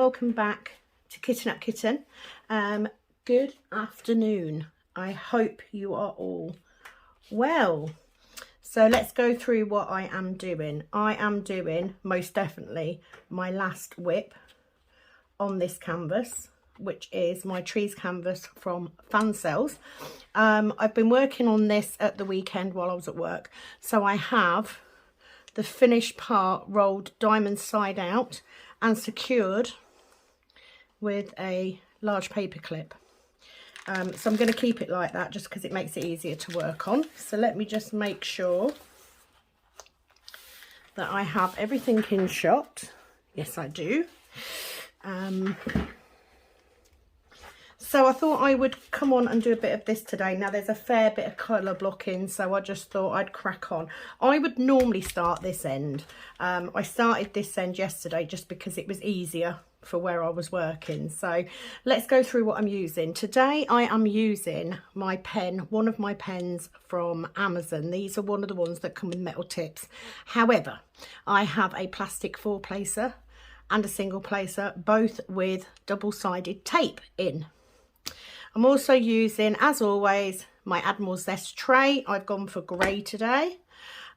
welcome back to Kitten Up Kitten. Good afternoon. I hope you are all well. So let's go through what I am doing. I am doing most definitely my last whip on this canvas, which is my trees canvas from Fansells. I've been working on this at the weekend while I was at work, so I have the finished part rolled diamond side out and secured with a large paper clip. So I'm going to keep it like that just because it makes it easier to work on. So let me just make sure that I have everything in shot. Yes, I do. So I thought I would come on and do a bit of this today. Now there's a fair bit of colour blocking, so I just thought I'd crack on. I would normally start this end. I started this end yesterday just because it was easier for where I was working. So let's go through what I'm using. Today I am using my pen, one of my pens from Amazon. These are one of the ones that come with metal tips. However, I have a plastic 4-placer and a single placer, both with double-sided tape in. I'm also using, as always, my Admiral's Zest tray. I've gone for grey today.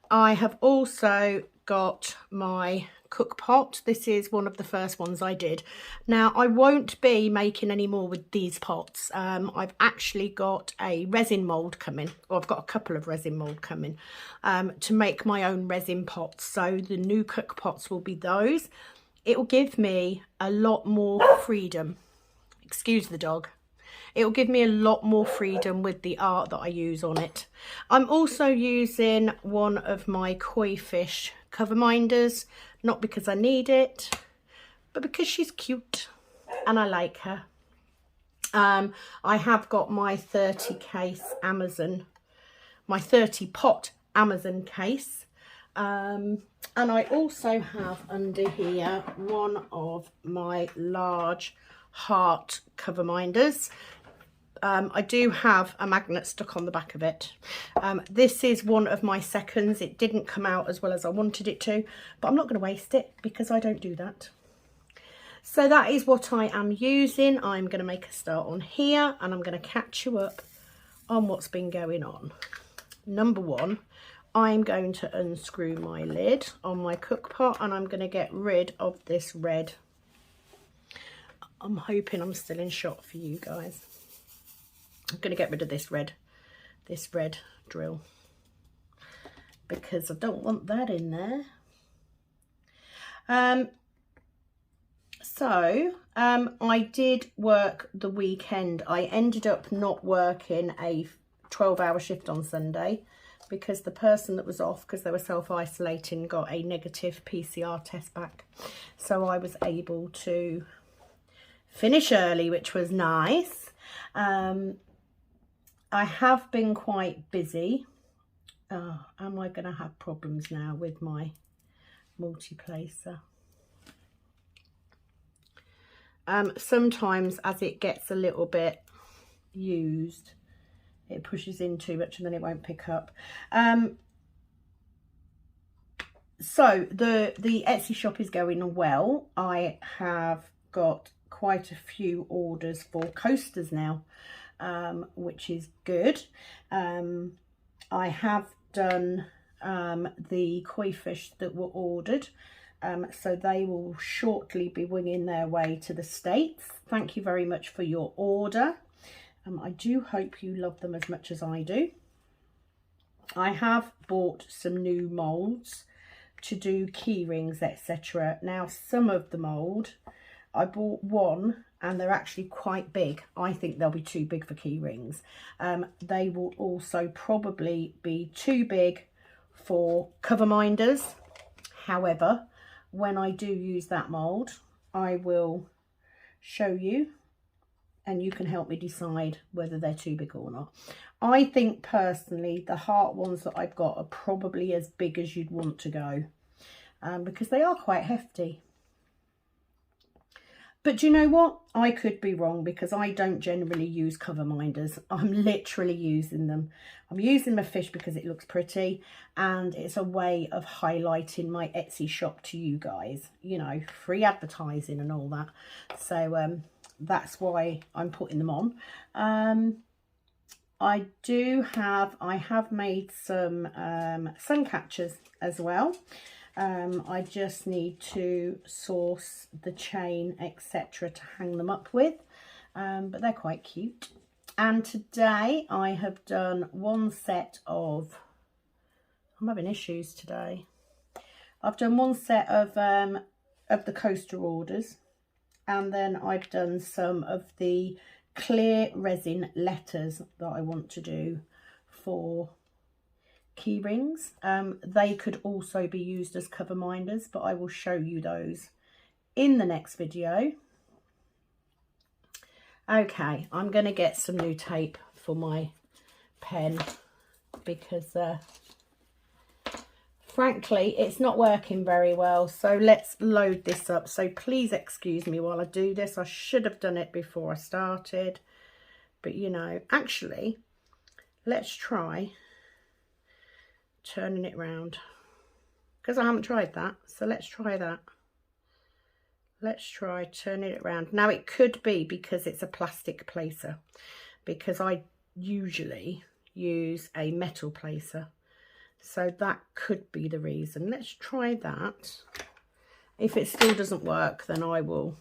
I have also got my cook pot. This is one of the first ones I did. Now, I won't be making any more with these pots. I've actually got a resin mould coming, or I've got a couple of resin mould coming to make my own resin pots. So the new cook pots will be those. It will give me a lot more freedom. Excuse the dog. It will give me a lot more freedom with the art that I use on it. I'm also using one of my koi fish cover minders, not because I need it, but because she's cute and I like her. I have got my 30 case Amazon, my 30 pot Amazon case. And I also have under here one of my large heart cover minders. I do have a magnet stuck on the back of it. This is one of my seconds. It didn't come out as well as I wanted it to, but I'm not going to waste it because I don't do that. So that is what I am using. I'm going to make a start on here and I'm going to catch you up on what's been going on. Number one, I'm going to unscrew my lid on my cook pot and I'm going to get rid of this red. I'm hoping I'm still in shot for you guys. I'm going to get rid of this red drill because I don't want that in there. I did work the weekend. I ended up not working a 12-hour shift on Sunday because the person that was off, because they were self-isolating, got a negative PCR test back. So I was able to finish early, which was nice. I have been quite busy. Am I going to have problems now with my multi-placer? Sometimes as it gets a little bit used, it pushes in too much and then it won't pick up. So the Etsy shop is going well. I have got quite a few orders for coasters now, which is good. I have done the koi fish that were ordered, so they will shortly be winging their way to the States. Thank you very much for your order. I do hope you love them as much as I do. I have bought some new moulds to do key rings, etc. Now, some of the mould, I bought one and they're actually quite big. I think they'll be too big for key rings. They will also probably be too big for cover minders. However, when I do use that mould, I will show you and you can help me decide whether they're too big or not. I think personally the heart ones that I've got are probably as big as you'd want to go, because they are quite hefty. But do you know what? I could be wrong because I don't generally use cover minders. I'm literally using them. I'm using my fish because it looks pretty and it's a way of highlighting my Etsy shop to you guys. You know, free advertising and all that. So that's why I'm putting them on. I have made some sun catchers as well. I just need to source the chain, etc., to hang them up with, but they're quite cute. And today I have done one set of, I'm having issues today. I've done one set of the coaster orders, and then I've done some of the clear resin letters that I want to do for key rings. They could also be used as cover minders, but I will show you those in the next video. Okay, I'm going to get some new tape for my pen because frankly it's not working very well. So let's load this up. So please excuse me while I do this. I should have done it before I started, but you know, actually let's try turning it round because I haven't tried that. So let's try that. Let's try turning it around. Now it could be because it's a plastic placer, because I usually use a metal placer, so that could be the reason. Let's try that. If it still doesn't work, then I will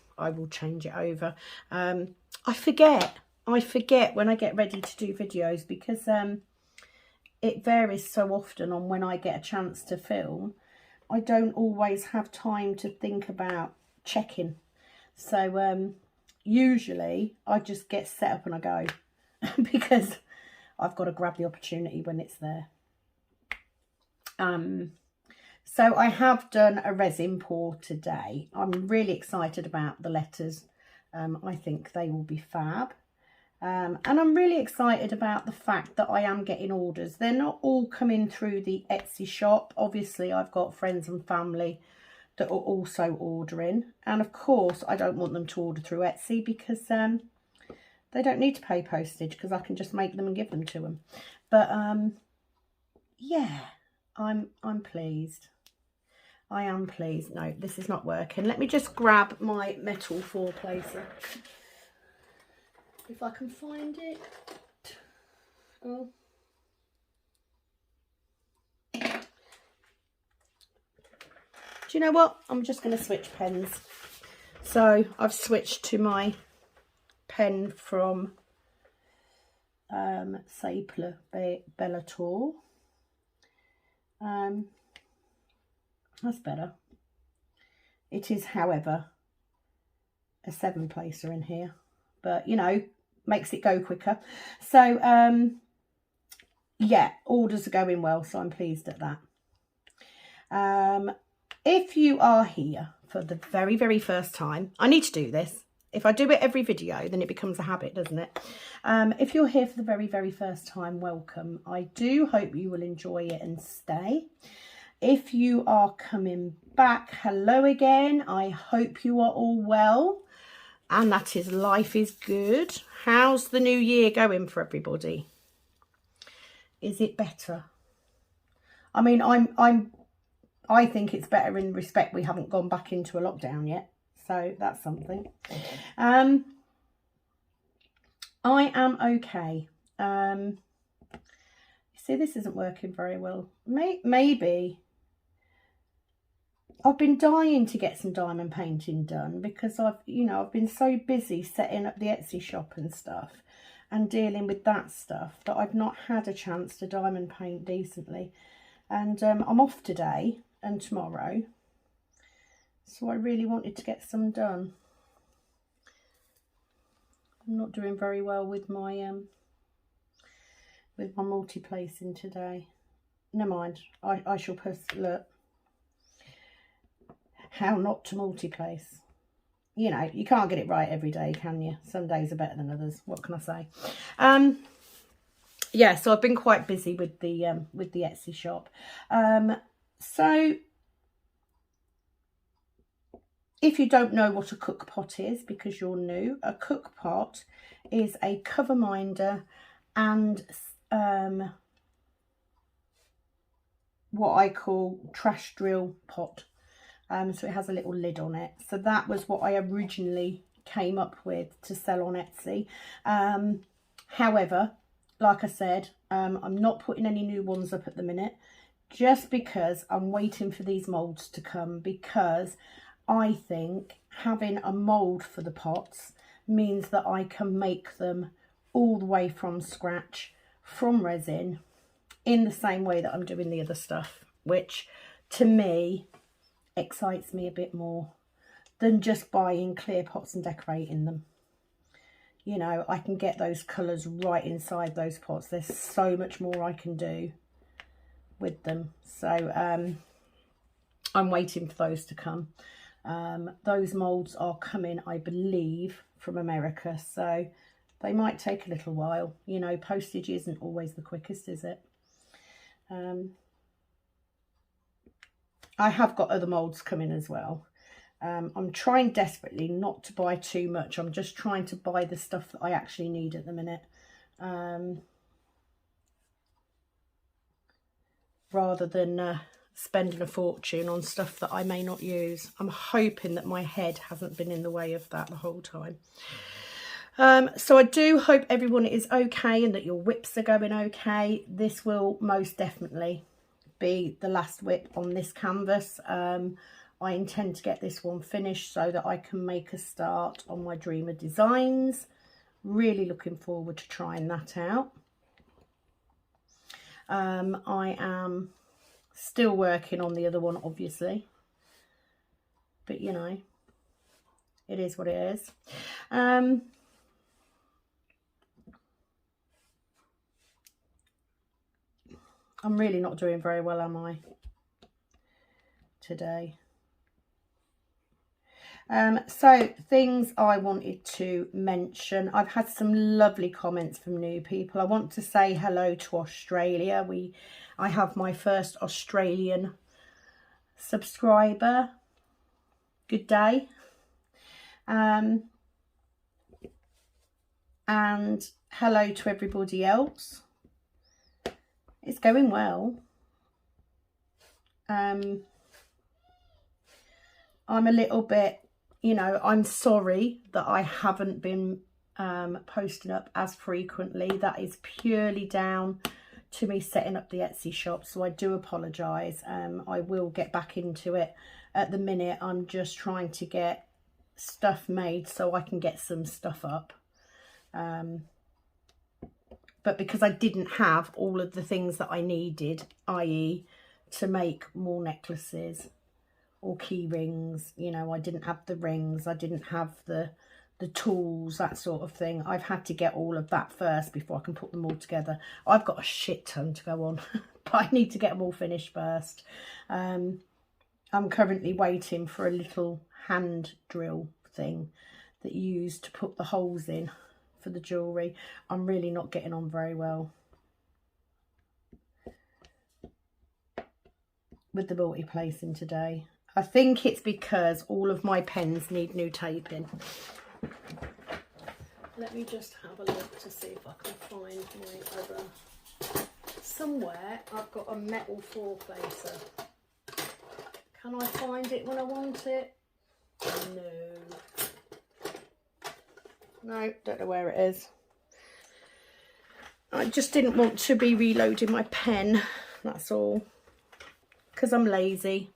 change it over. I forget when I get ready to do videos because it varies so often on when I get a chance to film. I don't always have time to think about checking. So usually I just get set up and I go because I've got to grab the opportunity when it's there. So I have done a resin pour today. I'm really excited about the letters. I think they will be fab. And I'm really excited about the fact that I am getting orders. They're not all coming through the Etsy shop. Obviously, I've got friends and family that are also ordering. And of course, I don't want them to order through Etsy because they don't need to pay postage because I can just make them and give them to them. But yeah, I'm pleased. I am pleased. No, this is not working. Let me just grab my metal four placer. If I can find it. Oh. Do you know what? I'm just going to switch pens. So I've switched to my pen from Sapler Bellator. That's better. It is, however, a 7 placer in here, but you know, makes it go quicker. So yeah, orders are going well, so I'm pleased at that. If you are here for the very, very first time, I need to do this. If I do it every video, then it becomes a habit, doesn't it? If you're here for the very, very first time, welcome. I do hope you will enjoy it and stay. If you are coming back, hello again. I hope you are all well and that is life is good. How's the new year going for everybody? Is it better? I mean, I think it's better in respect we haven't gone back into a lockdown yet. So that's something. I am okay. See, this isn't working very well. Maybe I've been dying to get some diamond painting done because I've been so busy setting up the Etsy shop and stuff and dealing with that stuff that I've not had a chance to diamond paint decently. And I'm off today and tomorrow, so I really wanted to get some done. I'm not doing very well with my multi-placing today. Never mind. I shall post. Look, how not to multi-place. You know, you can't get it right every day, can you? Some days are better than others. What can I say? Yeah, so I've been quite busy with the Etsy shop. So if you don't know what a cook pot is because you're new, a cook pot is a cover minder and what I call trash drill pot. So it has a little lid on it. So that was what I originally came up with to sell on Etsy. However, like I said, I'm not putting any new ones up at the minute, just because I'm waiting for these moulds to come, because I think having a mould for the pots means that I can make them all the way from scratch, from resin, in the same way that I'm doing the other stuff, which to me excites me a bit more than just buying clear pots and decorating them. You know, I can get those colours right inside those pots. There's so much more I can do with them. So I'm waiting for those to come. Those moulds are coming, I believe, from America, so they might take a little while. You know, postage isn't always the quickest, is it? I have got other moulds coming as well. I'm trying desperately not to buy too much. I'm just trying to buy the stuff that I actually need at the minute, rather than spending a fortune on stuff that I may not use. I'm hoping that my head hasn't been in the way of that the whole time. So I do hope everyone is okay and that your whips are going okay. This will most definitely be the last whip on this canvas. I intend to get this one finished so that I can make a start on my Dreamer designs. Really looking forward to trying that out. I am still working on the other one, obviously, but you know, it is what it is. I'm really not doing very well, am I, today? So things I wanted to mention. I've had some lovely comments from new people. I want to say hello to Australia. I have my first Australian subscriber. Good day. And hello to everybody else. It's going well. I'm a little bit, you know, I'm sorry that I haven't been posting up as frequently. That is purely down to me setting up the Etsy shop, so I do apologise. I will get back into it. At the minute, I'm just trying to get stuff made so I can get some stuff up. But because I didn't have all of the things that I needed, i.e. to make more necklaces or key rings, you know, I didn't have the rings, I didn't have the tools, that sort of thing. I've had to get all of that first before I can put them all together. I've got a shit ton to go on, but I need to get them all finished first. I'm currently waiting for a little hand drill thing that you use to put the holes in for the jewellery. I'm really not getting on very well with the multi-placing today. I think it's because all of my pens need new taping. Let me just have a look to see if I can find my other... Somewhere I've got a metal four-placer. Can I find it when I want it? No, don't know where it is. I just didn't want to be reloading my pen, that's all, because I'm lazy.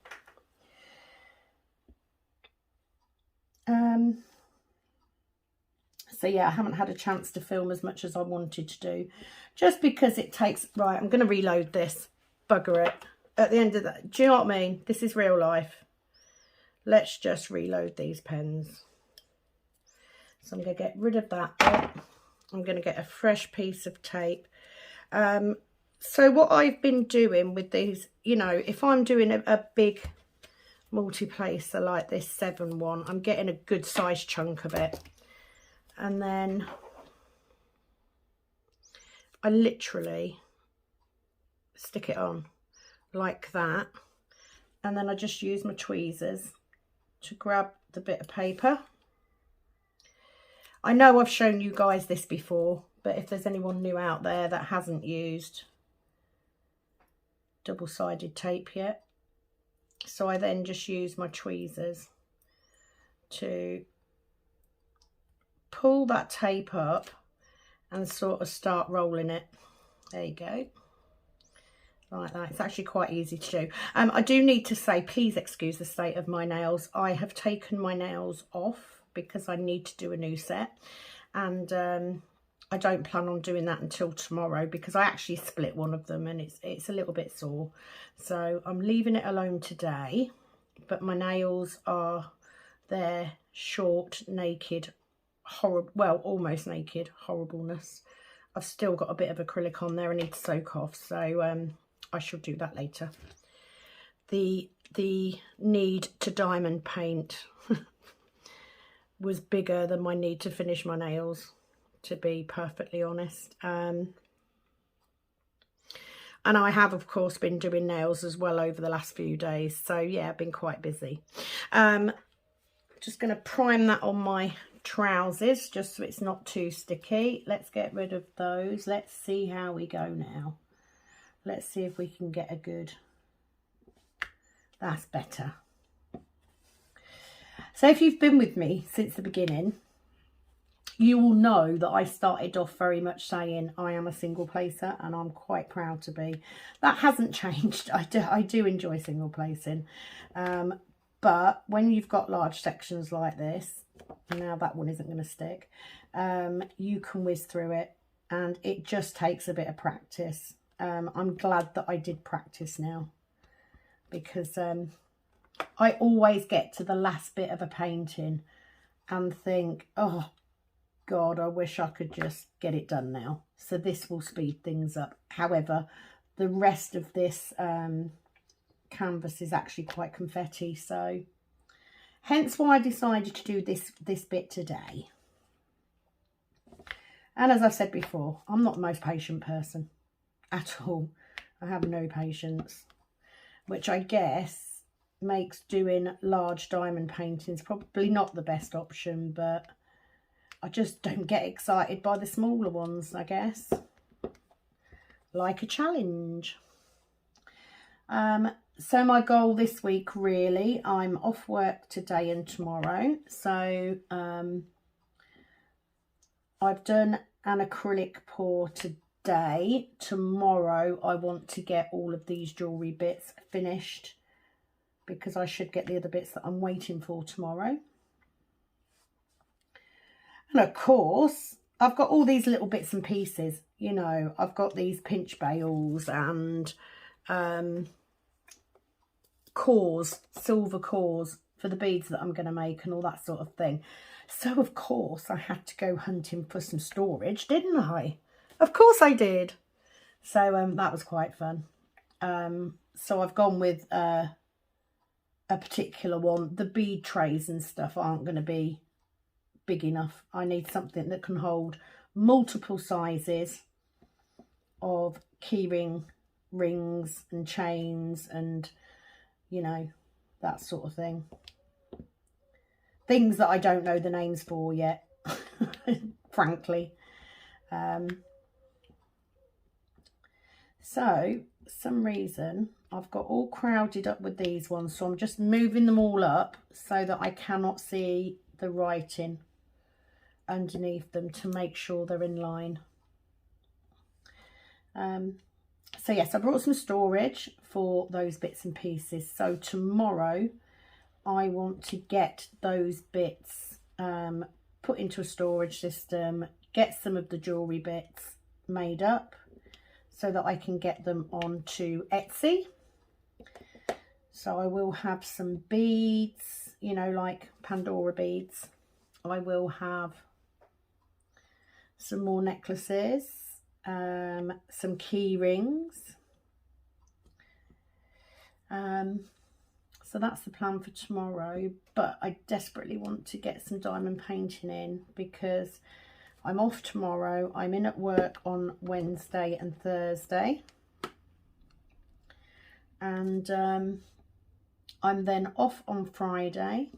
So yeah, I haven't had a chance to film as much as I wanted to do, just because it takes... Right, I'm going to reload this. Bugger it. At the end of that, do you know what I mean? This is real life. Let's just reload these pens. So I'm going to get rid of that bit. I'm going to get a fresh piece of tape. So what I've been doing with these, you know, if I'm doing a big multi-placer like this 7-1, I'm getting a good size chunk of it. And then I literally stick it on like that. And then I just use my tweezers to grab the bit of paper. I know I've shown you guys this before, but if there's anyone new out there that hasn't used double-sided tape yet, so I then just use my tweezers to pull that tape up and sort of start rolling it. There you go. Like that. It's actually quite easy to do. I do need to say, please excuse the state of my nails. I have taken my nails off because I need to do a new set, and I don't plan on doing that until tomorrow because I actually split one of them and it's a little bit sore. So I'm leaving it alone today, but my nails are there, short, naked, horrible, well, almost naked, horribleness. I've still got a bit of acrylic on there I need to soak off, so I shall do that later. The need to diamond paint was bigger than my need to finish my nails, to be perfectly honest. And I have, of course, been doing nails as well over the last few days. So, yeah, I've been quite busy. Just going to prime that on my trousers, just so it's not too sticky. Let's get rid of those. Let's see how we go now. Let's see if we can get a good... That's better. So if you've been with me since the beginning, you will know that I started off very much saying I am a single placer, and I'm quite proud to be. That hasn't changed. I do enjoy single placing. But when you've got large sections like this, now that one isn't going to stick, you can whiz through it, and it just takes a bit of practice. I'm glad that I did practice now, because I always get to the last bit of a painting and think, oh God, I wish I could just get it done now. So this will speed things up. However, the rest of this canvas is actually quite confetti, so hence why I decided to do this bit today. And as I've said before, I'm not the most patient person at all. I have no patience, which I guess makes doing large diamond paintings probably not the best option, but I just don't get excited by the smaller ones, I guess. Like a challenge. So my goal this week, really, I'm off work today and tomorrow. So I've done an acrylic pour today. Tomorrow I want to get all of these jewellery bits finished, because I should get the other bits that I'm waiting for tomorrow. And of course, I've got all these little bits and pieces. You know, I've got these pinch bails and cores, silver cores for the beads that I'm going to make and all that sort of thing. So, of course, I had to go hunting for some storage, didn't I? Of course I did. So that was quite fun. So I've gone with a particular one. The bead trays and stuff aren't going to be big enough. I need something that can hold multiple sizes of keyring rings and chains and, you know, that sort of thing. Things that I don't know the names for yet, frankly. So, for some reason, I've got all crowded up with these ones, so I'm just moving them all up so that I cannot see the writing underneath them to make sure they're in line. So yes, I brought some storage for those bits and pieces. So tomorrow I want to get those bits put into a storage system, get some of the jewellery bits made up so that I can get them onto Etsy. So I will have some beads, you know, like Pandora beads. I will have some more necklaces, some key rings. So that's the plan for tomorrow, but I desperately want to get some diamond painting in because I'm off tomorrow. I'm in at work on Wednesday and Thursday, and I'm then off on Friday.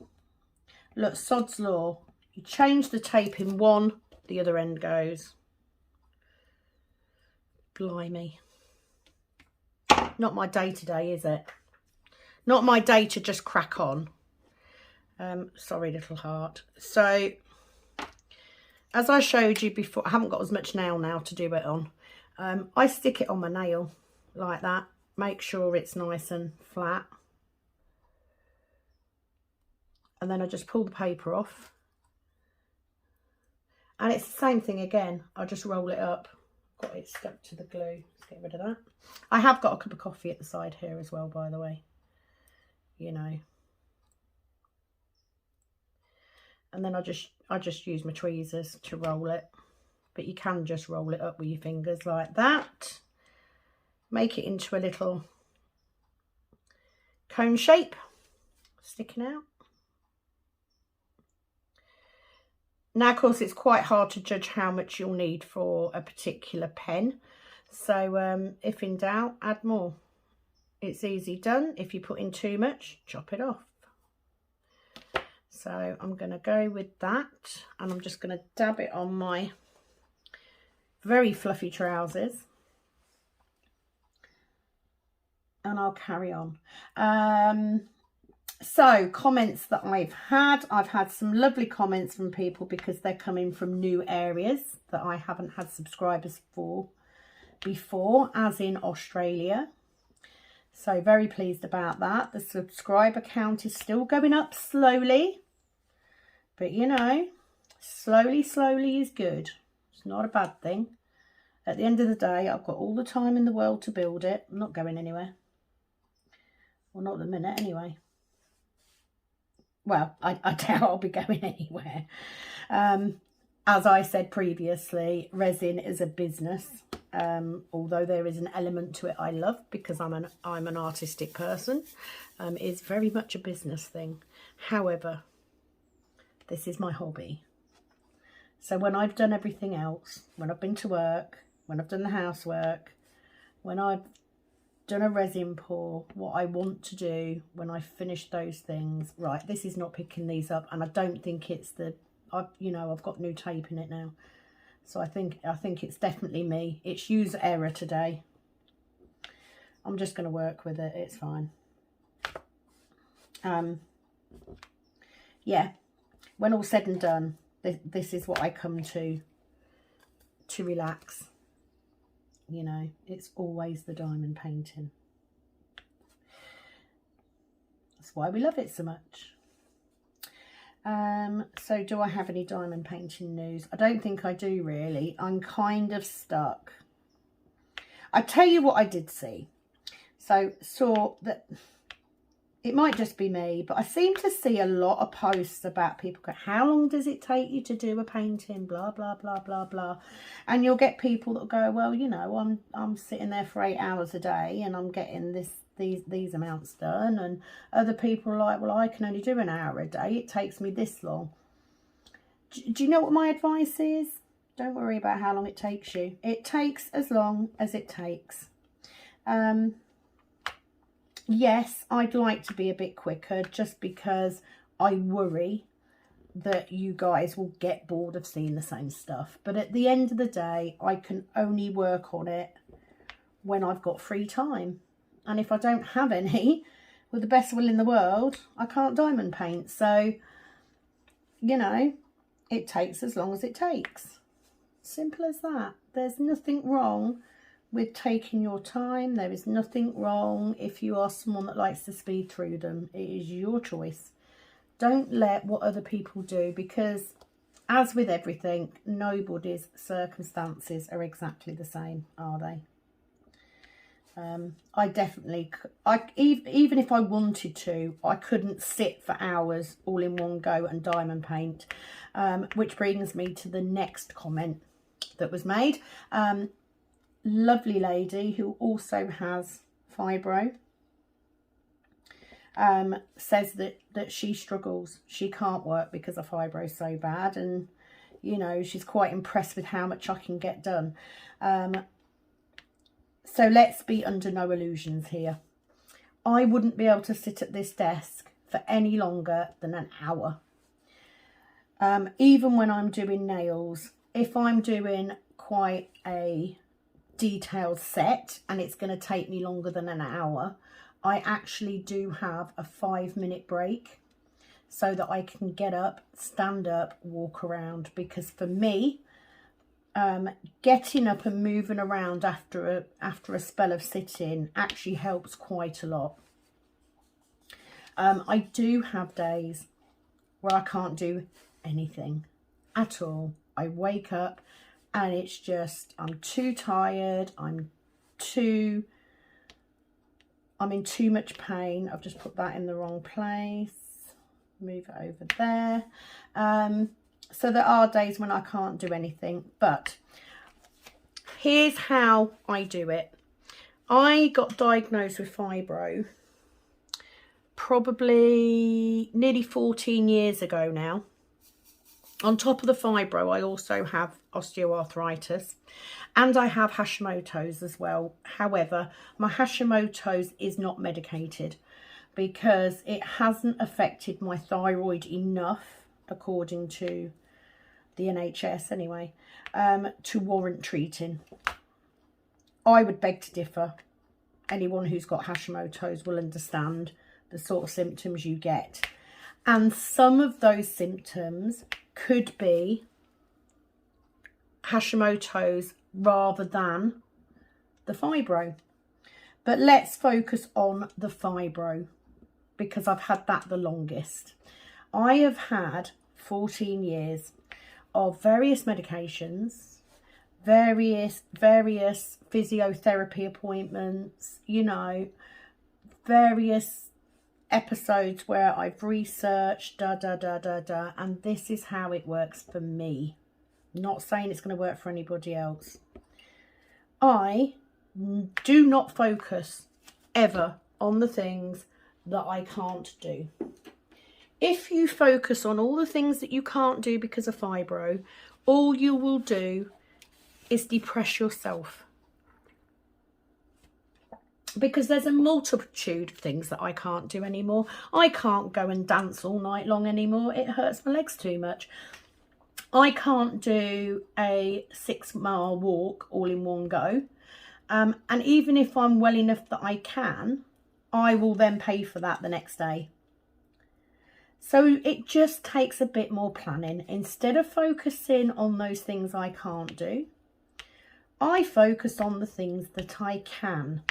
Look, sod's law. You change the tape in one, the other end goes. Blimey. Not my day today, is it? Not my day to just crack on. Sorry, little heart. So, as I showed you before, I haven't got as much nail now to do it on. I stick it on my nail like that. Make sure it's nice and flat. And then I just pull the paper off. And it's the same thing again. I just roll it up. Got it stuck to the glue. Let's get rid of that. I have got a cup of coffee at the side here as well, by the way. You know. And then I just use my tweezers to roll it. But you can just roll it up with your fingers like that. Make it into a little cone shape. Sticking out. Now, of course, it's quite hard to judge how much you'll need for a particular pen. So if in doubt, add more. It's easy done. If you put in too much, chop it off. So I'm going to go with that. And I'm just going to dab it on my very fluffy trousers. And I'll carry on. So, comments that I've had some lovely comments from people because they're coming from new areas that I haven't had subscribers for before, as in Australia. So, very pleased about that. The subscriber count is still going up slowly. But, you know, slowly is good. It's not a bad thing. At the end of the day, I've got all the time in the world to build it. I'm not going anywhere. Well, not at the minute, anyway. Well, I doubt I'll be going anywhere. As I said previously, resin is a business. Although there is an element to it I love because I'm an artistic person. It's very much a business thing. However, this is my hobby. So when I've done everything else, when I've been to work, when I've done the housework, when I've done a resin pour, what I want to do when I finish those things, right, this is not picking these up, and I don't think it's I've got new tape in it now, so I think it's definitely me. It's user error today. I'm just going to work with it. It's fine. Yeah, when all said and done, this is what I come to relax. You know, it's always the diamond painting. That's why we love it so much. So do I have any diamond painting news? I don't think I do, really. I'm kind of stuck. I tell you what I did see. So saw that it might just be me, but I seem to see a lot of posts about people go, how long does it take you to do a painting, blah blah blah blah blah, and you'll get people that go, well, you know, I'm sitting there for 8 hours a day and I'm getting these amounts done, and other people are like, well, I can only do an hour a day, it takes me this long. Do you know what my advice is? Don't worry about how long it takes you. It takes as long as it takes. Yes, I'd like to be a bit quicker just because I worry that you guys will get bored of seeing the same stuff. But at the end of the day, I can only work on it when I've got free time. And if I don't have any, with the best will in the world, I can't diamond paint. So, you know, it takes as long as it takes. Simple as that. There's nothing wrong with taking your time. There is nothing wrong if you are someone that likes to speed through them. It is your choice. Don't let what other people do, because as with everything, nobody's circumstances are exactly the same, are they? Even if I wanted to, I couldn't sit for hours all in one go and diamond paint, which brings me to the next comment that was made. Lovely lady who also has fibro says that she struggles. She can't work because of fibro so bad, and you know, she's quite impressed with how much I can get done. So let's be under no illusions here. I wouldn't be able to sit at this desk for any longer than an hour. Even when I'm doing nails, if I'm doing quite a detailed set and it's going to take me longer than an hour, I actually do have a 5-minute break so that I can get up, stand up, walk around, because for me, getting up and moving around after a spell of sitting actually helps quite a lot. I do have days where I can't do anything at all. I wake up and it's just, I'm too tired, I'm in too much pain. I've just put that in the wrong place. Move it over there. So there are days when I can't do anything, but here's how I do it. I got diagnosed with fibro probably nearly 14 years ago now. On top of the fibro, I also have osteoarthritis and I have Hashimoto's as well. However, my Hashimoto's is not medicated because it hasn't affected my thyroid enough, according to the NHS anyway, to warrant treating. I would beg to differ. Anyone who's got Hashimoto's will understand the sort of symptoms you get. And some of those symptoms could be Hashimoto's rather than the fibro. But let's focus on the fibro because I've had that the longest. I have had 14 years of various medications, various physiotherapy appointments, you know, various episodes where I've researched, and this is how it works for me. Not saying it's going to work for anybody else. I do not focus ever on the things that I can't do. If you focus on all the things that you can't do because of fibro, all you will do is depress yourself. Because there's a multitude of things that I can't do anymore. I can't go and dance all night long anymore. It hurts my legs too much. I can't do a 6-mile walk all in one go. And even if I'm well enough that I can, I will then pay for that the next day. So it just takes a bit more planning. Instead of focusing on those things I can't do, I focus on the things that I can.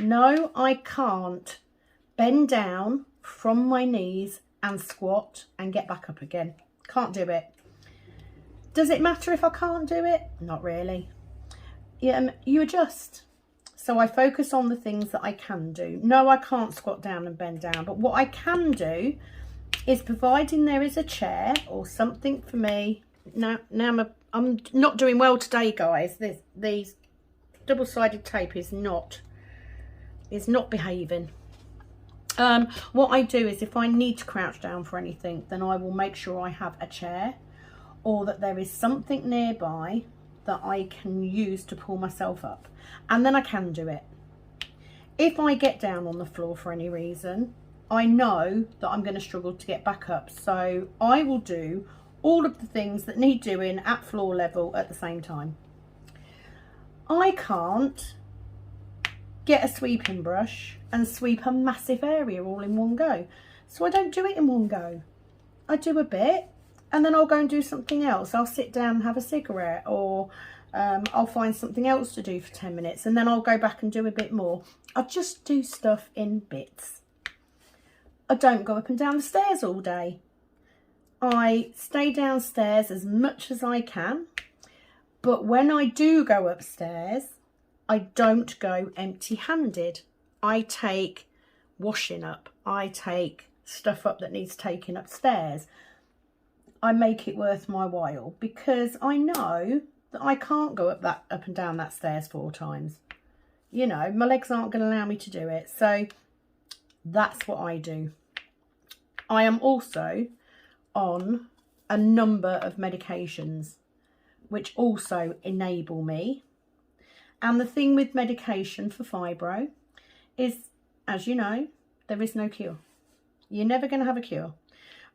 No, I can't bend down from my knees and squat and get back up again. Can't do it. Does it matter if I can't do it? Not really. Yeah, you adjust. So I focus on the things that I can do. No, I can't squat down and bend down. But what I can do is, providing there is a chair or something for me. Now I'm not doing well today, guys. These double-sided tape is not behaving. What I do is, if I need to crouch down for anything, then I will make sure I have a chair or that there is something nearby that I can use to pull myself up, and then I can do it. If I get down on the floor for any reason, I know that I'm going to struggle to get back up, so I will do all of the things that need doing at floor level at the same time. I can't get a sweeping brush and sweep a massive area all in one go, so I don't do it in one go. I do a bit and then I'll go and do something else. I'll sit down and have a cigarette, or I'll find something else to do for 10 minutes and then I'll go back and do a bit more. I just do stuff in bits. I don't go up and down the stairs all day. I stay downstairs as much as I can, but when I do go upstairs, I don't go empty-handed. I take washing up. I take stuff up that needs taking upstairs. I make it worth my while because I know that I can't go up and down that stairs 4 times. You know, my legs aren't going to allow me to do it. So that's what I do. I am also on a number of medications which also enable me. And the thing with medication for fibro is, as you know, there is no cure. You're never going to have a cure.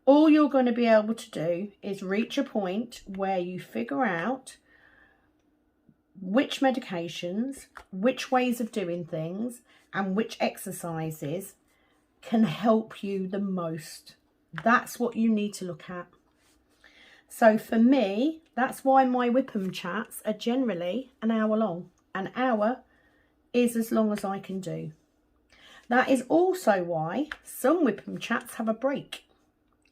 All you're going to be able to do is reach a point where you figure out which medications, which ways of doing things, and which exercises can help you the most. That's what you need to look at. So for me, that's why my Whipham chats are generally an hour long. An hour is as long as I can do. That is also why some Whipham chats have a break.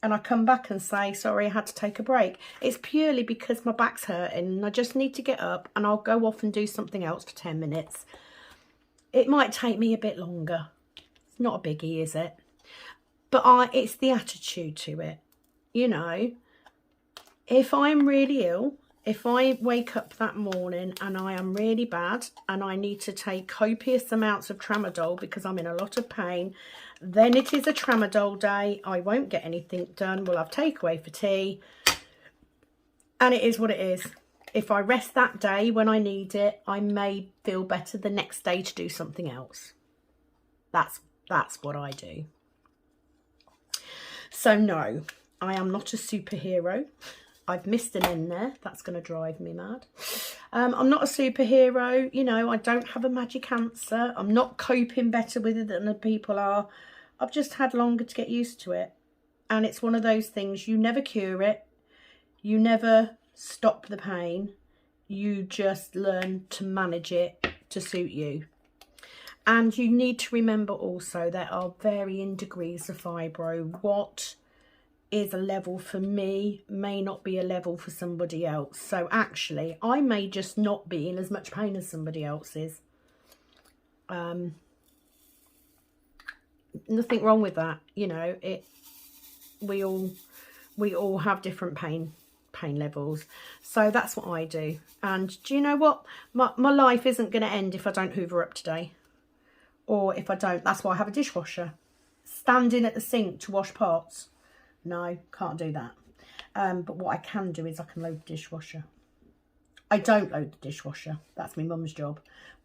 And I come back and say, sorry, I had to take a break. It's purely because my back's hurting and I just need to get up and I'll go off and do something else for 10 minutes. It might take me a bit longer. It's not a biggie, is it? But it's the attitude to it. You know, if I'm really ill, if I wake up that morning and I am really bad and I need to take copious amounts of tramadol because I'm in a lot of pain, then it is a tramadol day. I won't get anything done. We'll have takeaway for tea. And it is what it is. If I rest that day when I need it, I may feel better the next day to do something else. That's what I do. So no, I am not a superhero. I've missed an N there. That's going to drive me mad. I'm not a superhero. You know, I don't have a magic answer. I'm not coping better with it than the people are. I've just had longer to get used to it. And it's one of those things, you never cure it. You never stop the pain. You just learn to manage it to suit you. And you need to remember also there are varying degrees of fibro. What is a level for me may not be a level for somebody else. So actually, I may just not be in as much pain as somebody else is. Nothing wrong with that. You know, we all have different pain levels. So that's what I do. And do you know what? My life isn't going to end if I don't hoover up today. Or if I don't, that's why I have a dishwasher. Standing at the sink to wash pots. No, can't do that. But what I can do is I can load the dishwasher. I don't load the dishwasher. That's my mum's job.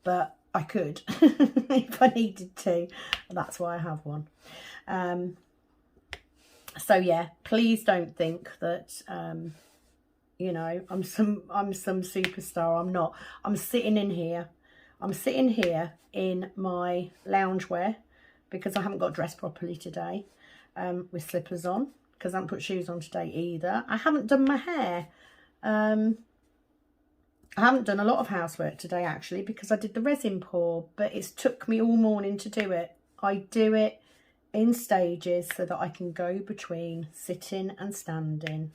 But I could if I needed to. That's why I have one. So yeah, please don't think that you know, I'm some superstar. I'm not. I'm sitting in here. I'm sitting here in my loungewear because I haven't got dressed properly today, with slippers on. Because I haven't put shoes on today either. I haven't done my hair. I haven't done a lot of housework today actually because I did the resin pour, but it's took me all morning to do it. I do it in stages so that I can go between sitting and standing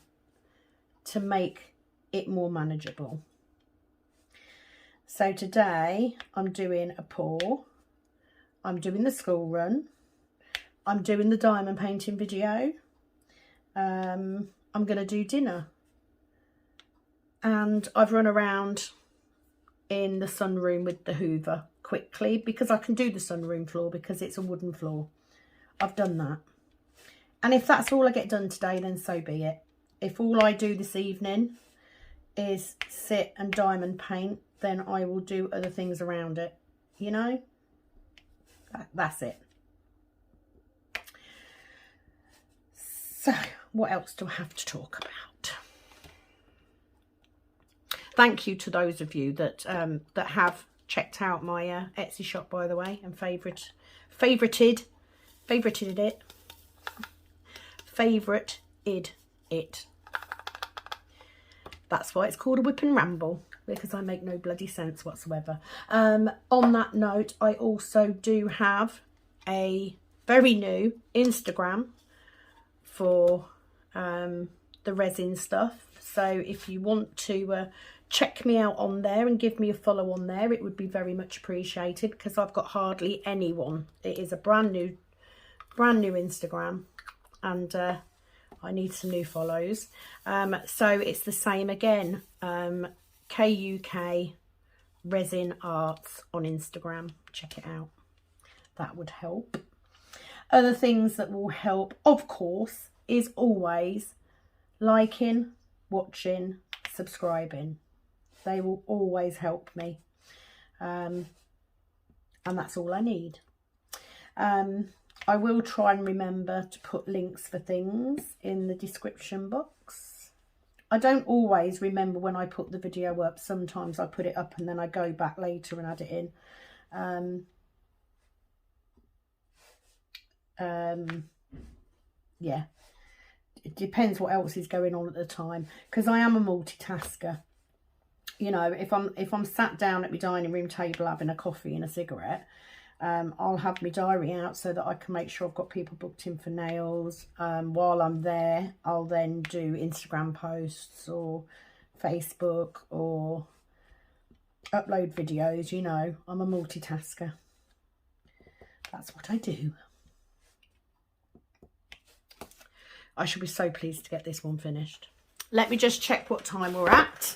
to make it more manageable. So today I'm doing a pour, I'm doing the school run, I'm doing the diamond painting video, I'm going to do dinner, and I've run around in the sunroom with the hoover quickly because I can do the sunroom floor because it's a wooden floor. I've done that, and if that's all I get done today, then so be it. If all I do this evening is sit and diamond paint, then I will do other things around it, you know. That's it. So what else do I have to talk about? Thank you to those of you that that have checked out my Etsy shop, by the way, and favorited it. That's why it's called a whip and ramble, because I make no bloody sense whatsoever. On that note, I also do have a very new Instagram for the resin stuff. So if you want to check me out on there and give me a follow on there, it would be very much appreciated because I've got hardly anyone. It is a brand new Instagram, and I need some new follows. So it's the same again, KUK Resin Arts on Instagram. Check it out. That would help. Other things that will help, of course, is always liking, watching, subscribing. They will always help me. And that's all I need. I will try and remember to put links for things in the description box. I don't always remember when I put the video up. Sometimes I put it up and then I go back later and add it in. Yeah, it depends what else is going on at the time, because I am a multitasker. You know, if I'm sat down at my dining room table having a coffee and a cigarette, I'll have my diary out so that I can make sure I've got people booked in for nails. While I'm there, I'll then do Instagram posts or Facebook or upload videos. You know, I'm a multitasker. That's what I do. I shall be so pleased to get this one finished. Let me just check what time we're at.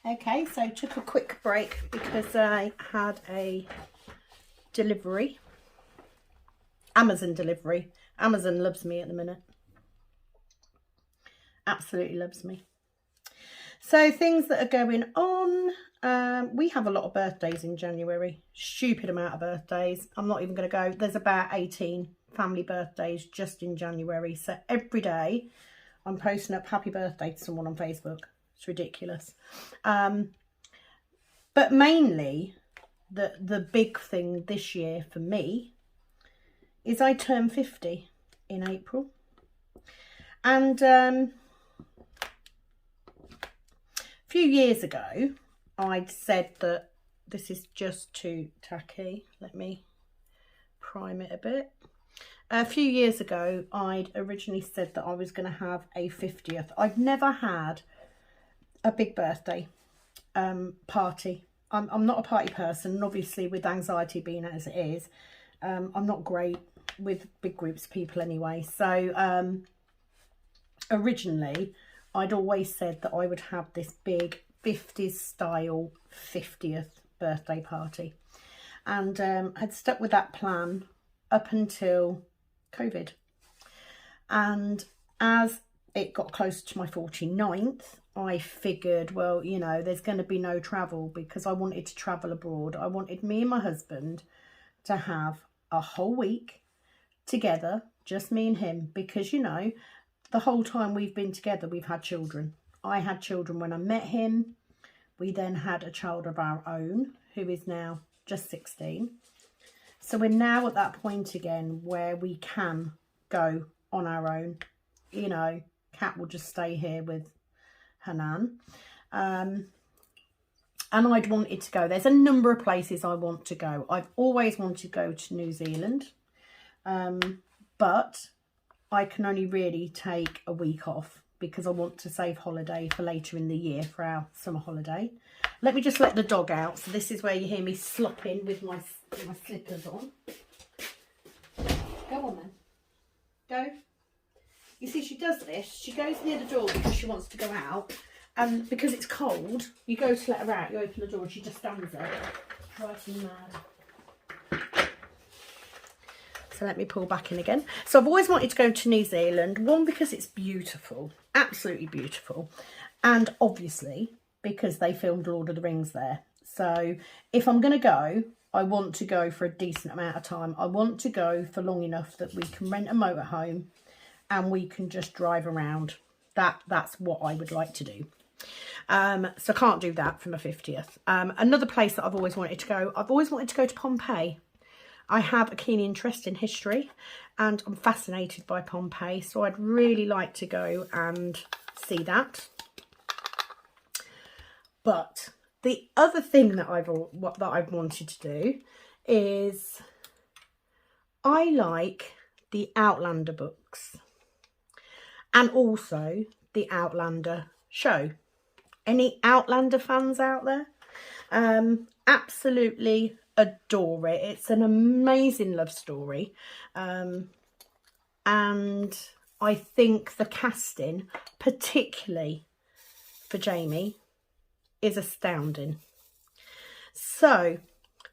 Okay, so took a quick break because I had a delivery. Amazon delivery. Amazon loves me at the minute. Absolutely loves me. So things that are going on. We have a lot of birthdays in January. Stupid amount of birthdays. I'm not even going to go. There's about 18 family birthdays just in January. So every day I'm posting up happy birthday to someone on Facebook. It's ridiculous. But mainly the big thing this year for me is I turn 50 in April. And a few years ago, I'd said that this is just too tacky. Let me prime it a bit. A few years ago, I'd originally said that I was going to have a 50th. I've never had a big birthday party. I'm not a party person, and obviously with anxiety being as it is, I'm not great with big groups of people anyway. So originally I'd always said that I would have this big 50s style 50th birthday party, and had stuck with that plan up until COVID. And as it got close to my 49th, I figured, well, you know, there's going to be no travel, because I wanted to travel abroad. I wanted me and my husband to have a whole week together, just me and him, because, you know, the whole time we've been together, we've had children. I had children when I met him. We then had a child of our own, who is now just 16. So we're now at that point again where we can go on our own. You know, Kat will just stay here with her nan. And I'd wanted to go. There's a number of places I want to go. I've always wanted to go to New Zealand. But I can only really take a week off because I want to save holiday for later in the year for our summer holiday. Let me just let the dog out. So this is where you hear me slopping with my slippers on. Go on then. Go. You see, she does this. She goes near the door because she wants to go out. And because it's cold, you go to let her out, you open the door and she just stands there. Driving mad. So let me pull back in again. So I've always wanted to go to New Zealand. One, because it's beautiful. Absolutely beautiful. And obviously, because they filmed Lord of the Rings there. So if I'm going to go, I want to go for a decent amount of time. I want to go for long enough that we can rent a motorhome and we can just drive around. That's what I would like to do. So I can't do that for my 50th. Another place that I've always wanted to go, I've always wanted to go to Pompeii. I have a keen interest in history and I'm fascinated by Pompeii. So I'd really like to go and see that. But the other thing that I've wanted to do is I like the Outlander books and also the Outlander show. Any Outlander fans out there? Absolutely adore it. It's an amazing love story. And I think the casting, particularly for Jamie, is astounding. So,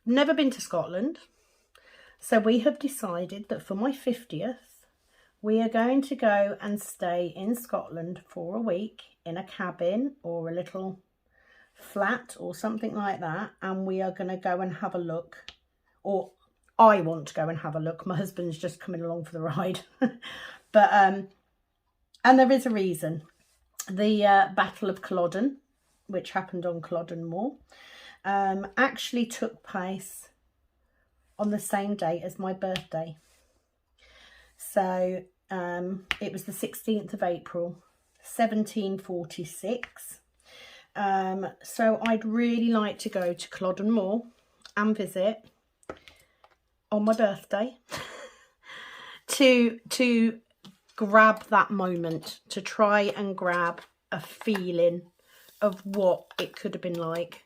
never been to Scotland. So we have decided that for my 50th, we are going to go and stay in Scotland for a week in a cabin or a little flat or something like that, and we are going to go and have a look, or I want to go and have a look. My husband's just coming along for the ride. But and there is a reason. The Battle of Culloden, which happened on Culloden Moor, actually took place on the same day as my birthday. So it was the 16th of April 1746. So I'd really like to go to Culloden Moor and visit on my birthday to grab that moment, to try and grab a feeling of what it could have been like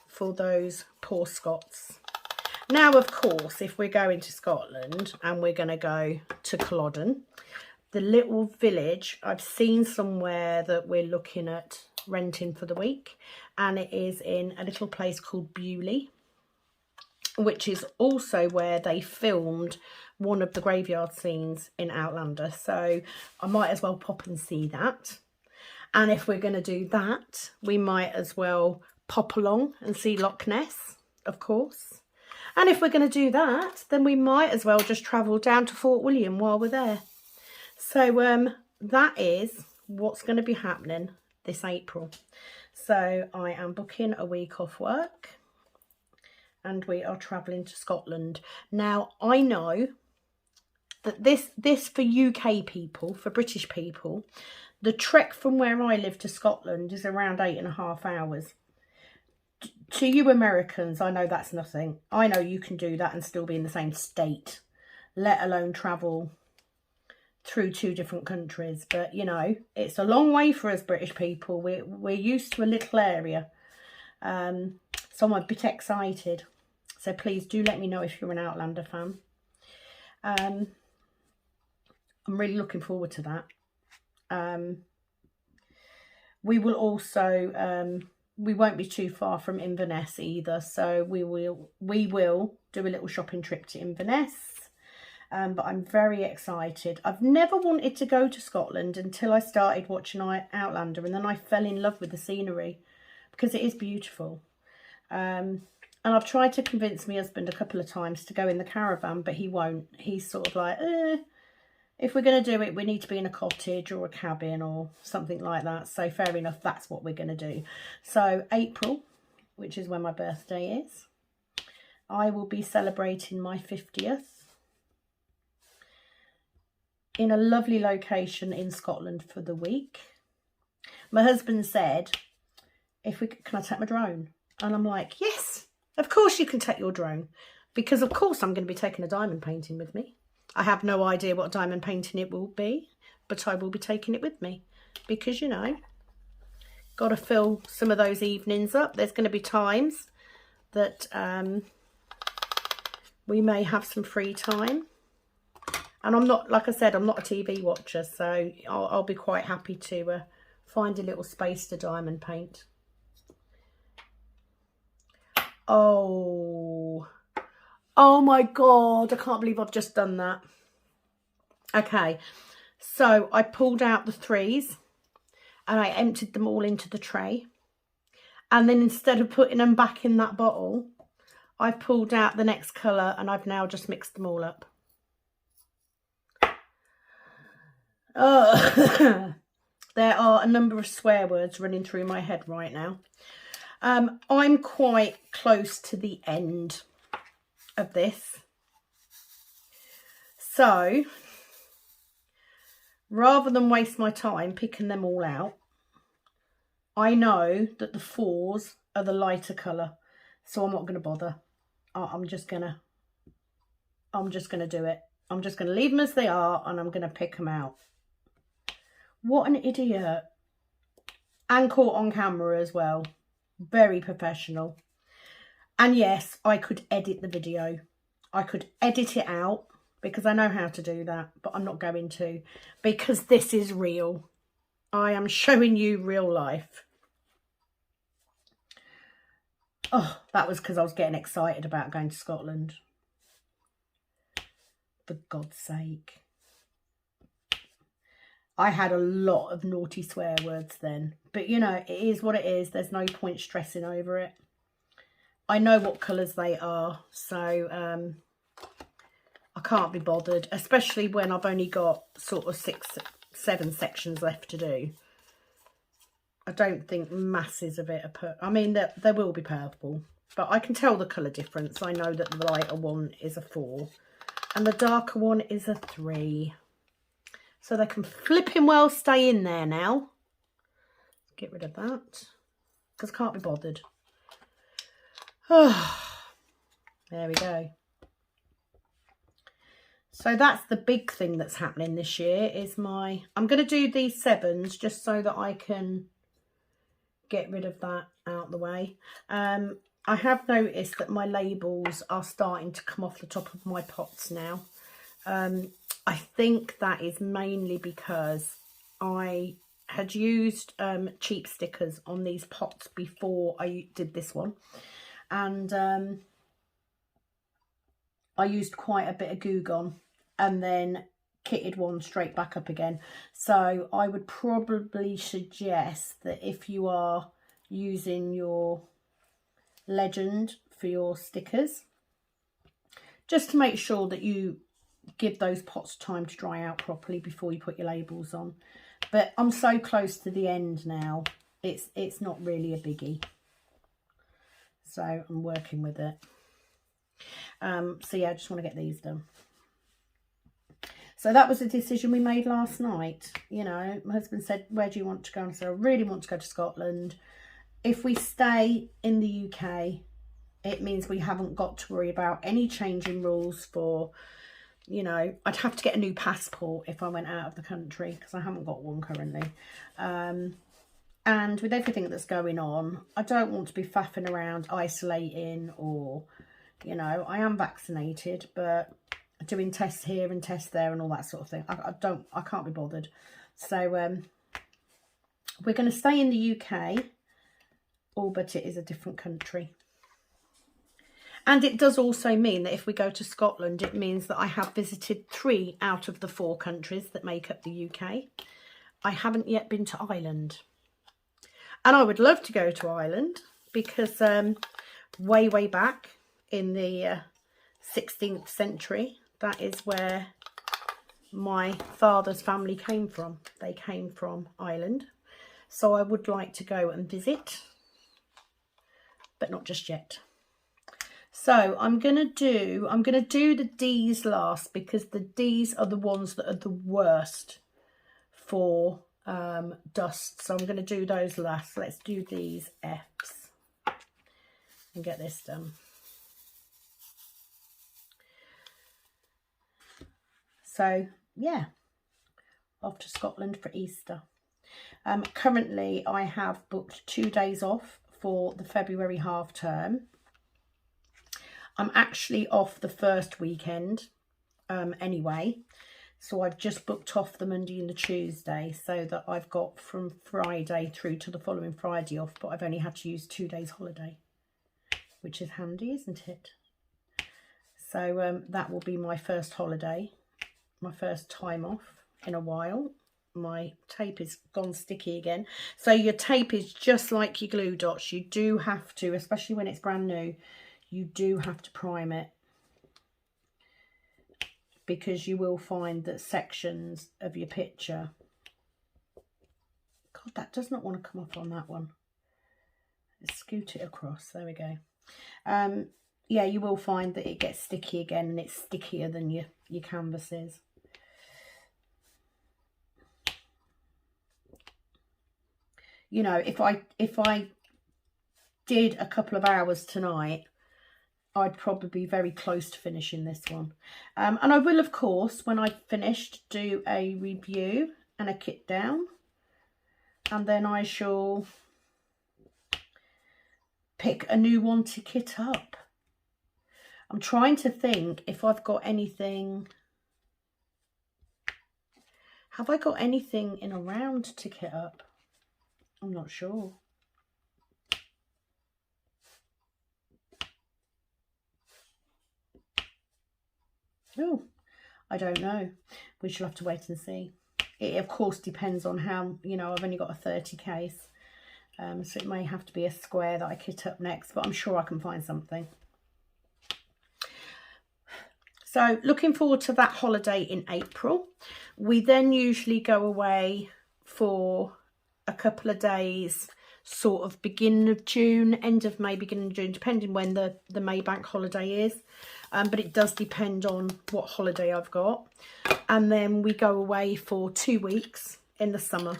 for those poor Scots. Now, of course, if we're going to Scotland and we're going to go to Culloden, the little village, I've seen somewhere that we're looking at renting for the week, and it is in a little place called Bewley, which is also where they filmed one of the graveyard scenes in Outlander. So I might as well pop and see that. And if we're going to do that, we might as well pop along and see Loch Ness, of course. And if we're going to do that, then we might as well just travel down to Fort William while we're there. So that is what's going to be happening this April. So I am booking a week off work and we are travelling to Scotland. Now, I know that this for UK people, for British people, the trek from where I live to Scotland is around 8.5 hours. To you Americans, I know that's nothing. I know you can do that and still be in the same state, let alone travel through 2 different countries. But, you know, it's a long way for us British people. We're used to a little area. So I'm a bit excited. So please do let me know if you're an Outlander fan. I'm really looking forward to that. We will also... we won't be too far from Inverness either, so we will do a little shopping trip to Inverness. But I'm very excited. I've never wanted to go to Scotland until I started watching Outlander, and then I fell in love with the scenery because it is beautiful. And I've tried to convince my husband a couple of times to go in the caravan, but he won't. He's sort of like, if we're going to do it, we need to be in a cottage or a cabin or something like that. So fair enough, that's what we're going to do. So April, which is when my birthday is, I will be celebrating my 50th in a lovely location in Scotland for the week. My husband said, can I take my drone? And I'm like, yes, of course you can take your drone. Because of course I'm going to be taking a diamond painting with me. I have no idea what diamond painting it will be, but I will be taking it with me because, you know, got to fill some of those evenings up. There's going to be times that we may have some free time. And I'm not, like I said, I'm not a TV watcher, so I'll be quite happy to find a little space to diamond paint. Oh my God, I can't believe I've just done that. Okay, so I pulled out the 3s and I emptied them all into the tray. And then instead of putting them back in that bottle, I've pulled out the next colour and I've now just mixed them all up. Oh, there are a number of swear words running through my head right now. I'm quite close to the end of this, so rather than waste my time picking them all out, I know that the 4s are the lighter colour, so I'm not going to bother. I'm just gonna do it. I'm just gonna leave them as they are and I'm gonna pick them out. What an idiot. And caught on camera as well. Very professional. And yes, I could edit the video. I could edit it out because I know how to do that, but I'm not going to because this is real. I am showing you real life. Oh, that was because I was getting excited about going to Scotland. For God's sake. I had a lot of naughty swear words then. But, you know, it is what it is. There's no point stressing over it. I know what colours they are. So, I can't be bothered. Especially when I've only got sort of 7 sections left to do. I don't think masses of it are put. I mean, there will be purple. But I can tell the colour difference. I know that the lighter one is a 4. And the darker one is a 3. So they can flipping well stay in there now. Get rid of that. Because I can't be bothered. Oh, there we go. So that's the big thing that's happening this year is I'm going to do these 7s just so that I can get rid of that out the way. I have noticed that my labels are starting to come off the top of my pots now. I think that is mainly because I had used cheap stickers on these pots before I did this one. And I used quite a bit of Goo Gone and then kitted one straight back up again. So I would probably suggest that if you are using your Legend for your stickers, just to make sure that you give those pots time to dry out properly before you put your labels on. But I'm so close to the end now, it's not really a biggie. So I'm working with it. So yeah, I just want to get these done. So that was a decision we made last night. You know, my husband said, where do you want to go? And I said, I really want to go to Scotland. If we stay in the UK, it means we haven't got to worry about any changing rules for, you know, I'd have to get a new passport if I went out of the country because I haven't got one currently. And with everything that's going on, I don't want to be faffing around isolating or, you know, I am vaccinated, but doing tests here and tests there and all that sort of thing. I can't be bothered. So we're going to stay in the UK, all but it is a different country. And it does also mean that if we go to Scotland, it means that I have visited 3 out of the 4 countries that make up the UK. I haven't yet been to Ireland. And I would love to go to Ireland because way back in the 16th century, that is where my father's family came from. They came from Ireland. So I would like to go and visit, but not just yet. So I'm going to do the D's last because the D's are the ones that are the worst for dust. So I'm going to do those last. Let's do these F's and get this done. So yeah, off to Scotland for Easter. Currently I have booked 2 days off for the February half term. I'm actually off the first weekend anyway, so I've just booked off the Monday and the Tuesday so that I've got from Friday through to the following Friday off, but I've only had to use 2 days holiday, which is handy, isn't it? So that will be my first holiday, my first time off in a while. My tape is gone sticky again. So your tape is just like your glue dots. You do have to, especially when it's brand new, you do have to prime it, because you will find that sections of your picture, God, that does not want to come off on that one. Let's scoot it across, there we go. Yeah, you will find that it gets sticky again, and it's stickier than your canvas is. You know, if I did a couple of hours tonight, I'd probably be very close to finishing this one. And I will, of course, when I've finished, do a review and a kit down. And then I shall pick a new one to kit up. I'm trying to think if I've got anything. Have I got anything in a round to kit up? I'm not sure. Oh, I don't know. We shall have to wait and see. It of course depends on how, you know, I've only got a 30 case. So it may have to be a square that I kit up next, but I'm sure I can find something. So looking forward to that holiday in April. We then usually go away for a couple of days, sort of beginning of June, end of May, beginning of June, depending when the May bank holiday is. But it does depend on what holiday I've got. And then we go away for 2 weeks in the summer.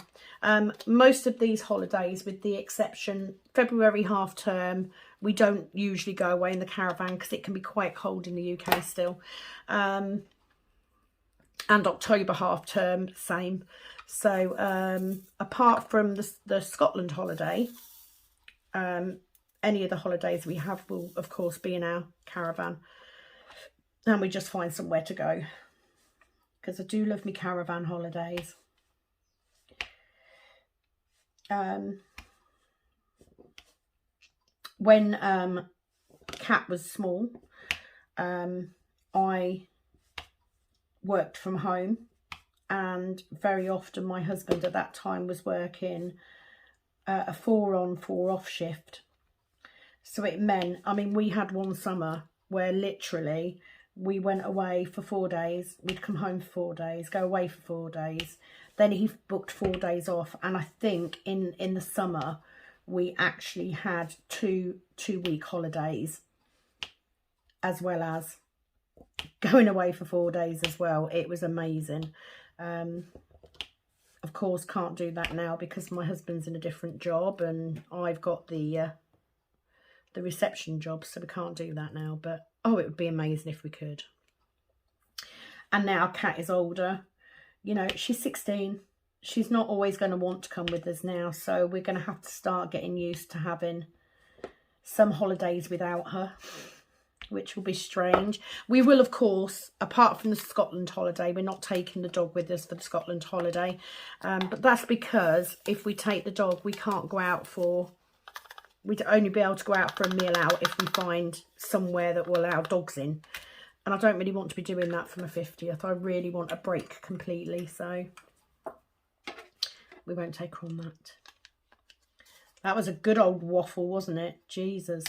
Most of these holidays, with the exception February half term, we don't usually go away in the caravan because it can be quite cold in the UK still. And October half term, same. So apart from the Scotland holiday, any of the holidays we have will of course be in our caravan, and we just find somewhere to go, because I do love my caravan holidays. When Kat was small, I worked from home, and very often my husband at that time was working a 4 on 4 off shift. So it meant, I mean, we had one summer where literally we went away for 4 days, we'd come home for 4 days, go away for 4 days, then he booked 4 days off. And I think in the summer we actually had two week holidays, as well as going away for 4 days as well. It was amazing. Of course can't do that now because my husband's in a different job and I've got the reception job, so we can't do that now. But oh, it would be amazing if we could. And now Kat is older, you know, she's 16. She's not always going to want to come with us now, so we're going to have to start getting used to having some holidays without her, which will be strange. We will, of course, apart from the Scotland holiday, we're not taking the dog with us for the Scotland holiday. But that's because if we take the dog, we can't go out for... We'd only be able to go out for a meal out if we find somewhere that will allow dogs in. And I don't really want to be doing that for my 50th. I really want a break completely. So we won't take her on that. That was a good old waffle, wasn't it? Jesus.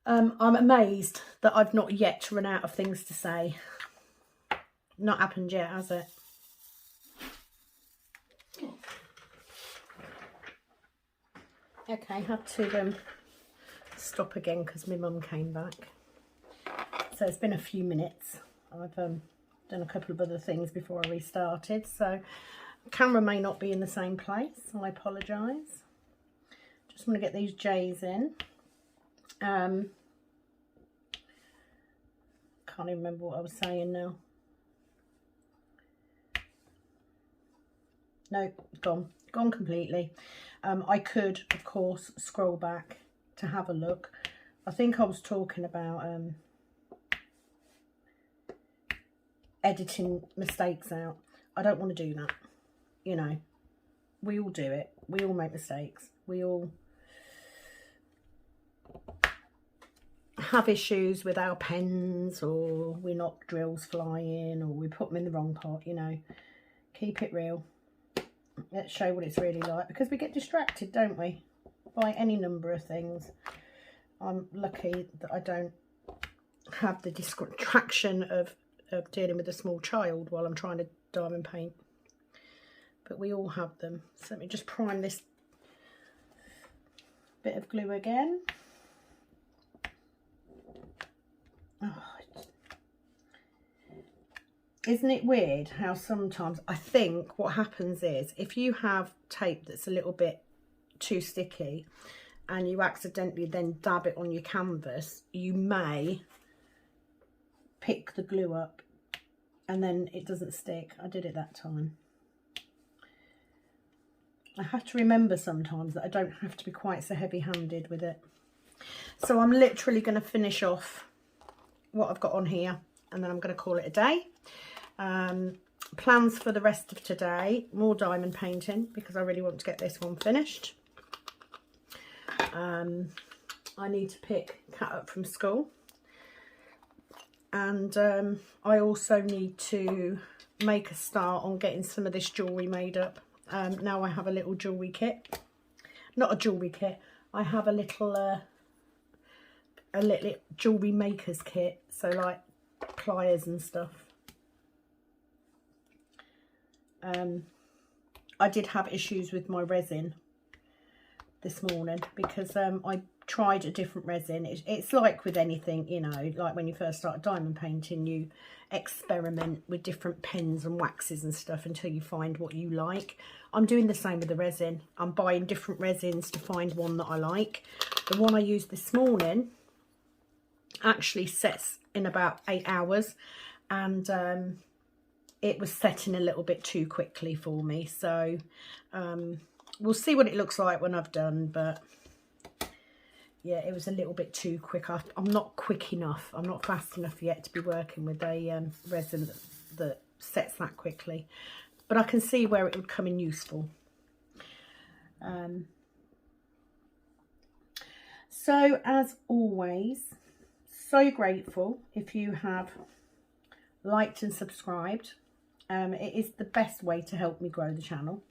I'm amazed that I've not yet run out of things to say. Not happened yet, has it? Okay, I had to stop again because my mum came back. So it's been a few minutes. I've done a couple of other things before I restarted. So the camera may not be in the same place. I apologise. Just want to get these J's in. Can't even remember what I was saying now. No, gone completely. I could, of course, scroll back to have a look. I think I was talking about editing mistakes out. I don't want to do that. You know, we all do it. We all make mistakes. We all have issues with our pens, or we knock drills flying, or we put them in the wrong pot, you know. Keep it real. Let's show what it's really like, because we get distracted, don't we, by any number of things. I'm lucky that I don't have the distraction of dealing with a small child while I'm trying to diamond paint. But we all have them. So let me just prime this bit of glue again. Oh, isn't it weird how sometimes I think what happens is if you have tape that's a little bit too sticky and you accidentally then dab it on your canvas, you may pick the glue up and then it doesn't stick. I did it that time. I have to remember sometimes that I don't have to be quite so heavy-handed with it. So I'm literally going to finish off what I've got on here and then I'm going to call it a day. Plans for the rest of today: more diamond painting because I really want to get this one finished. I need to pick Kat up from school, and I also need to make a start on getting some of this jewellery made up. Now I have a little jewellery kit. Not a jewellery kit. I have a little jewellery maker's kit. So like pliers and stuff. I did have issues with my resin this morning because I tried a different resin. It's like with anything, you know, like when you first start diamond painting, you experiment with different pens and waxes and stuff until you find what you like. I'm doing the same with the resin. I'm buying different resins to find one that I like. The one I used this morning actually sets in about 8 hours, and it was setting a little bit too quickly for me. So we'll see what it looks like when I've done, but yeah, it was a little bit too quick. I'm not quick enough. I'm not fast enough yet to be working with a resin that sets that quickly. But I can see where it would come in useful. So as always, so grateful if you have liked and subscribed. It is the best way to help me grow the channel.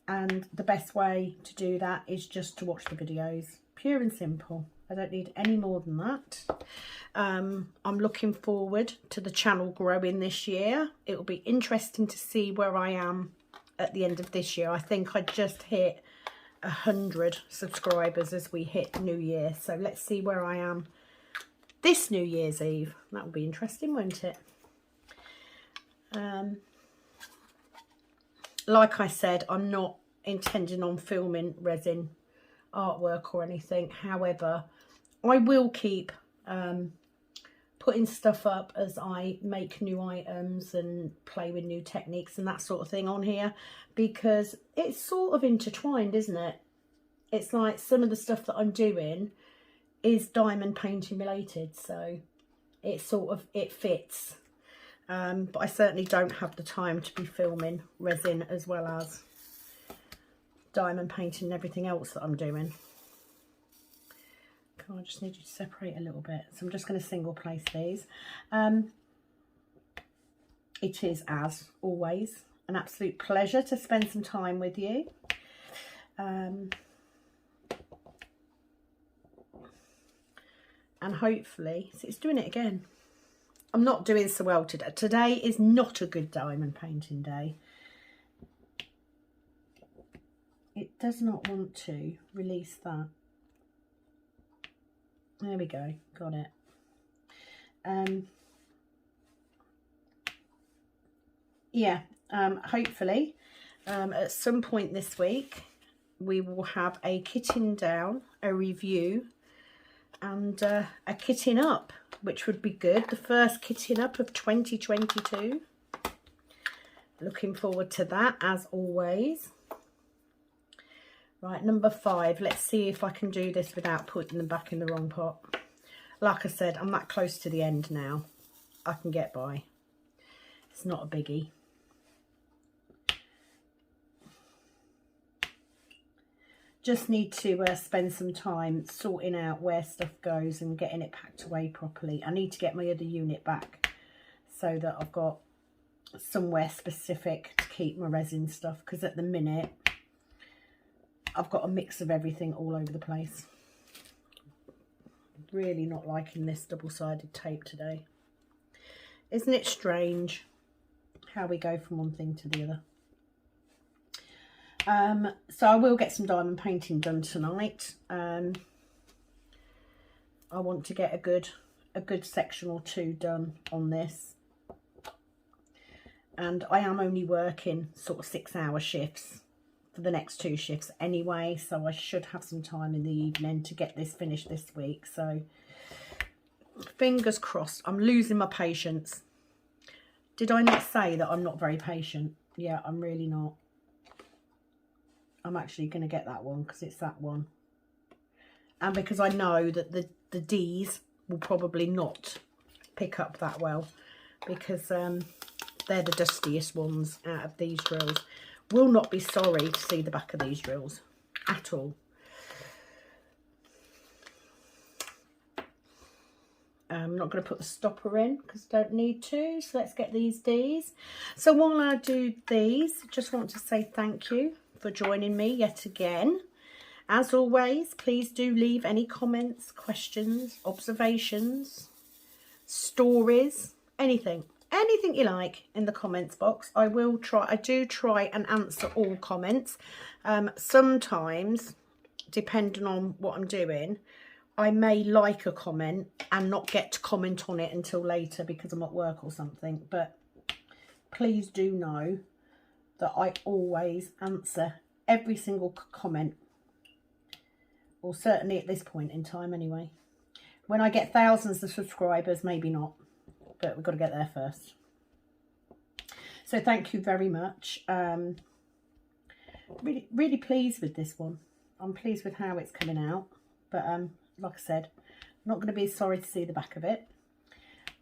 And the best way to do that is just to watch the videos. Pure and simple. I don't need any more than that. I'm looking forward to the channel growing this year. It will be interesting to see where I am at the end of this year. I think I just hit 100 subscribers as we hit New Year. So let's see where I am this New Year's Eve. That will be interesting, won't it? Like I said, I'm not intending on filming resin artwork or anything. However, I will keep putting stuff up as I make new items and play with new techniques and that sort of thing on here, because it's sort of intertwined, isn't it? It's like some of the stuff that I'm doing is diamond painting related, so it sort of, it fits. But I certainly don't have the time to be filming resin as well as diamond painting and everything else that I'm doing. I just need you to separate a little bit. So I'm just going to single place these. It is, as always, an absolute pleasure to spend some time with you. And hopefully, so it's doing it again. I'm not doing so well today. Today is not a good diamond painting day. It does not want to release that. There we go, got it. Yeah, hopefully at some point this week we will have a kitting down, a review, and a kitting up, which would be good. The first kitting up of 2022. Looking forward to that, as always. Right, number 5. Let's see if I can do this without putting them back in the wrong pot. Like I said, I'm that close to the end now. I can get by. It's not a biggie. Just need to spend some time sorting out where stuff goes and getting it packed away properly. I need to get my other unit back so that I've got somewhere specific to keep my resin stuff, because at the minute I've got a mix of everything all over the place. Really not liking this double-sided tape today. Isn't it strange how we go from one thing to the other? So I will get some diamond painting done tonight. I want to get a good section or two done on this. And I am only working sort of 6-hour shifts for the next 2 shifts anyway, so I should have some time in the evening to get this finished this week. So fingers crossed. I'm losing my patience. Did I not say that I'm not very patient? Yeah, I'm really not. I'm actually going to get that one because it's that one, and because I know that the D's will probably not pick up that well, because they're the dustiest ones out of these drills. Will not be sorry to see the back of these drills at all. I'm not going to put the stopper in because I don't need to. So let's get these Ds. So while I do these, just want to say thank you for joining me yet again. As always, please do leave any comments, questions, observations, stories, anything you like in the comments box. I do try and answer all comments. Sometimes, depending on what I'm doing, I may like a comment and not get to comment on it until later because I'm at work or something. But please do know that I always answer every single comment, or certainly at this point in time anyway. When I get thousands of subscribers, maybe not, but we've got to get there first. So thank you very much. Really pleased with this one. I'm pleased with how it's coming out, but like I said, I'm not going to be sorry to see the back of it.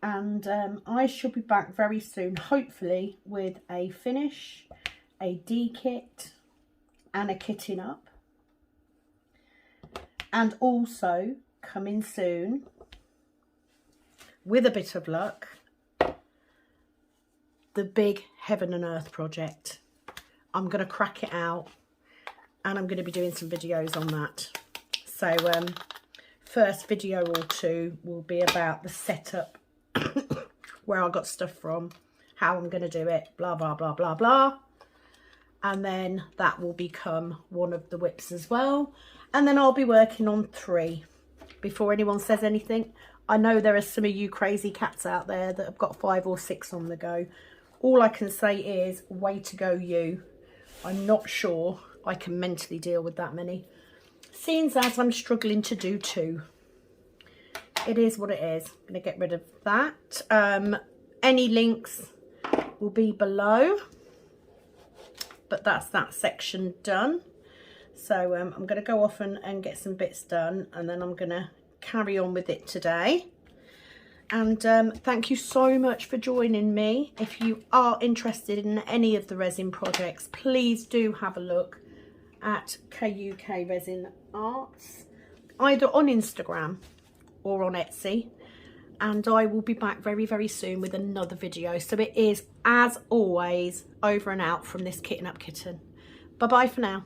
And I shall be back very soon, hopefully with a finish, a D-kit and a kitting up. And also coming soon, with a bit of luck, the big Heaven and Earth project. I'm going to crack it out and I'm going to be doing some videos on that. So first video or two will be about the setup, where I got stuff from, how I'm going to do it, blah, blah, blah, blah, blah. And then that will become one of the whips as well. And then I'll be working on 3 before anyone says anything. I know there are some of you crazy cats out there that have got 5 or 6 on the go. All I can say is, way to go you. I'm not sure I can mentally deal with that many. Seeing as I'm struggling to do 2. It is what it is. I'm going to get rid of that. Any links will be below. But that's that section done. So I'm going to go off and get some bits done. And then I'm going to carry on with it today. And thank you so much for joining me. If you are interested in any of the resin projects, please do have a look at KUK Resin Arts, either on Instagram or on Etsy. And I will be back very, very soon with another video. So it is, as always, over and out from this Kitten Up Kitten. Bye-bye for now.